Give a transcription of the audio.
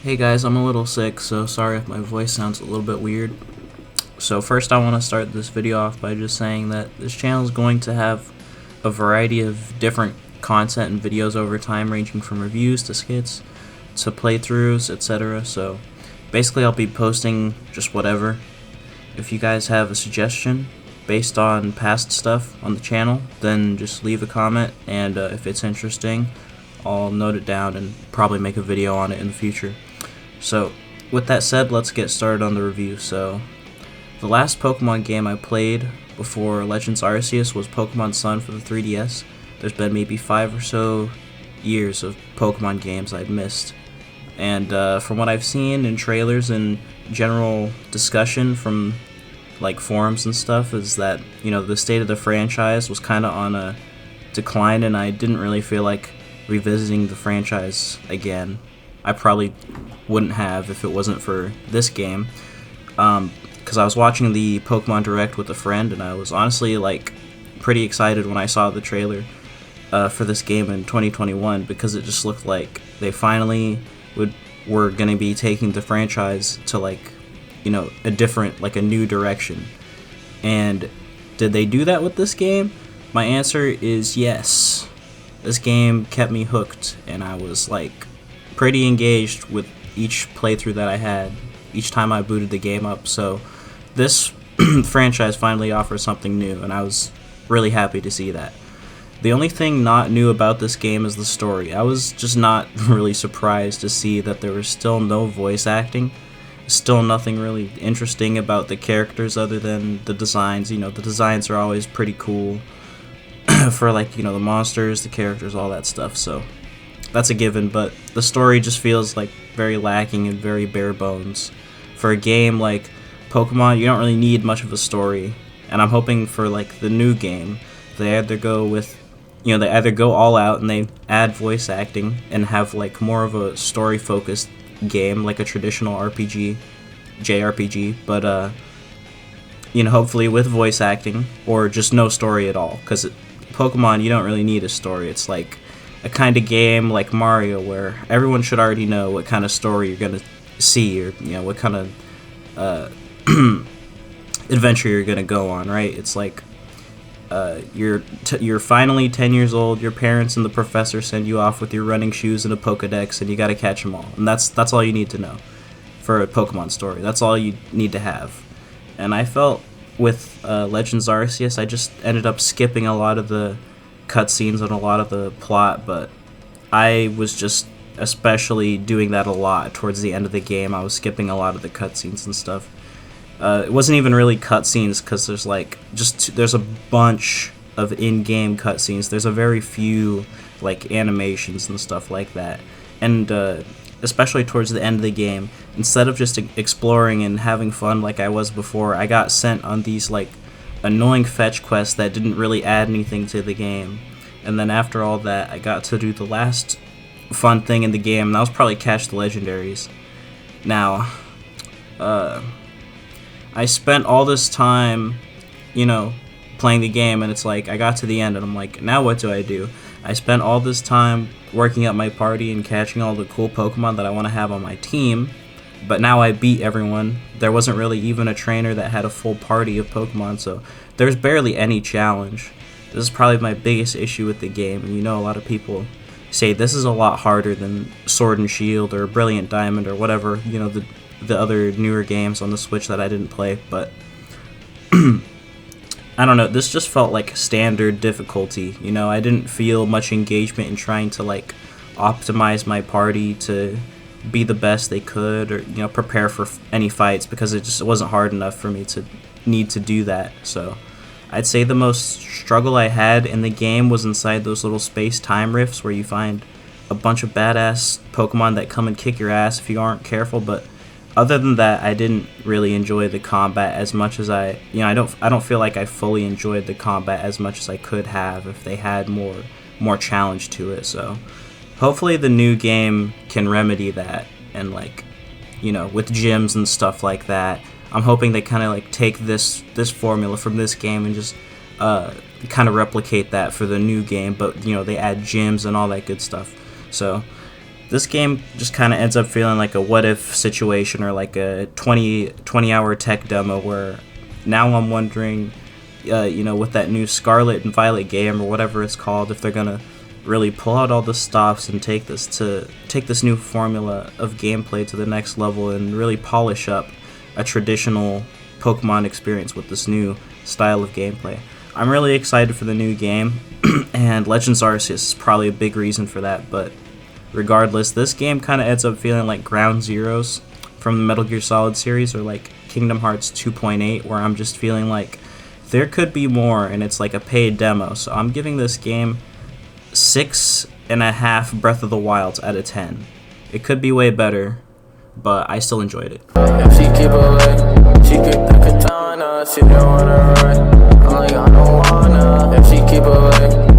Hey guys, I'm a little sick, so sorry if my voice sounds a little bit weird. So first I want to start this video off by just saying that this channel is going to have a variety of different content and videos over time, ranging from reviews to skits to playthroughs, etc. So basically I'll be posting just whatever. If you guys have a suggestion based on past stuff on the channel, then just leave a comment, and if it's interesting, I'll note it down and probably make a video on it in the future. So, with that said, let's get started on the review. So, the last Pokemon game I played before Legends Arceus was Pokemon Sun for the 3DS. There's been maybe 5 or so years of Pokemon games I'd missed. And from what I've seen in trailers and general discussion from like forums and stuff, is that, you know, the state of the franchise was kind of on a decline, and I didn't really feel like revisiting the franchise again. I probably wouldn't have if it wasn't for this game, because I was watching the Pokemon Direct with a friend, and I was honestly like pretty excited when I saw the trailer for this game in 2021, because it just looked like they finally were going to be taking the franchise to, like, you know, a new direction. And did they do that with this game? My answer is yes. This game kept me hooked, and I was like pretty engaged with each playthrough that I had, each time I booted the game up. So this franchise finally offers something new, and I was really happy to see that. The only thing not new about this game is the story. I was just not really surprised to see that there was still no voice acting, still nothing really interesting about the characters other than the designs. You know, the designs are always pretty cool for, like, you know, the monsters, the characters, all that stuff, so that's a given. But the story just feels like very lacking and very bare bones. For a game like Pokemon, you don't really need much of a story, and I'm hoping for like the new game, they either go all out and they add voice acting and have like more of a story focused game, like a traditional RPG, JRPG, but you know, hopefully with voice acting, or just no story at all, because Pokemon, you don't really need a story. It's like a kind of game like Mario, where everyone should already know what kind of story you're gonna see, or, you know, what kind of adventure you're gonna go on, right? It's like you're finally 10 years old. Your parents and the professor send you off with your running shoes and a Pokedex, and you gotta catch them all. And that's all you need to know for a Pokemon story. That's all you need to have. And I felt with Legends Arceus, I just ended up skipping a lot of the cutscenes and a lot of the plot, but I was just especially doing that a lot towards the end of the game. I was skipping a lot of the cutscenes and stuff. It wasn't even really cutscenes, because there's a bunch of in-game cutscenes. There's a very few like animations and stuff like that, and especially towards the end of the game, instead of just exploring and having fun like I was before, I got sent on these like annoying fetch quests that didn't really add anything to the game. And then after all that, I got to do the last fun thing in the game, and that was probably catch the legendaries. Now, I spent all this time, you know, playing the game, and it's like I got to the end and I'm like, now what do I do? I spent all this time working up my party and catching all the cool Pokemon that I want to have on my team, but now I beat everyone. There wasn't really even a trainer that had a full party of Pokemon, so there's barely any challenge. This is probably my biggest issue with the game, and you know, a lot of people say this is a lot harder than Sword and Shield or Brilliant Diamond or whatever, you know, the other newer games on the Switch that I didn't play, but I don't know, this just felt like standard difficulty. You know, I didn't feel much engagement in trying to like optimize my party to be the best they could, or, you know, prepare for any fights, because it wasn't hard enough for me to need to do that. So I'd say the most struggle I had in the game was inside those little space-time rifts where you find a bunch of badass Pokemon that come and kick your ass if you aren't careful. But other than that, I didn't really enjoy the combat as much as I don't feel like I fully enjoyed the combat as much as I could have if they had more challenge to it. So hopefully the new game can remedy that, and, like, you know, with gyms and stuff like that, I'm hoping they kind of like take this formula from this game and just kind of replicate that for the new game, but, you know, they add gyms and all that good stuff. So this game just kind of ends up feeling like a what if situation, or like a 20 hour tech demo, where now I'm wondering, with that new Scarlet and Violet game or whatever it's called, if they're gonna really pull out all the stops and take this new formula of gameplay to the next level and really polish up a traditional Pokemon experience with this new style of gameplay. I'm really excited for the new game, and Legends Arceus is probably a big reason for that, but regardless, this game kind of ends up feeling like Ground Zeroes from the Metal Gear Solid series, or like Kingdom Hearts 2.8, where I'm just feeling like there could be more, and it's like a paid demo. So I'm giving this game 6.5 Breath of the Wilds out of 10. It could be way better, but I still enjoyed it. If she keep away, she keep the katana, she don't wanna run. Only I don't wanna. If she keep away.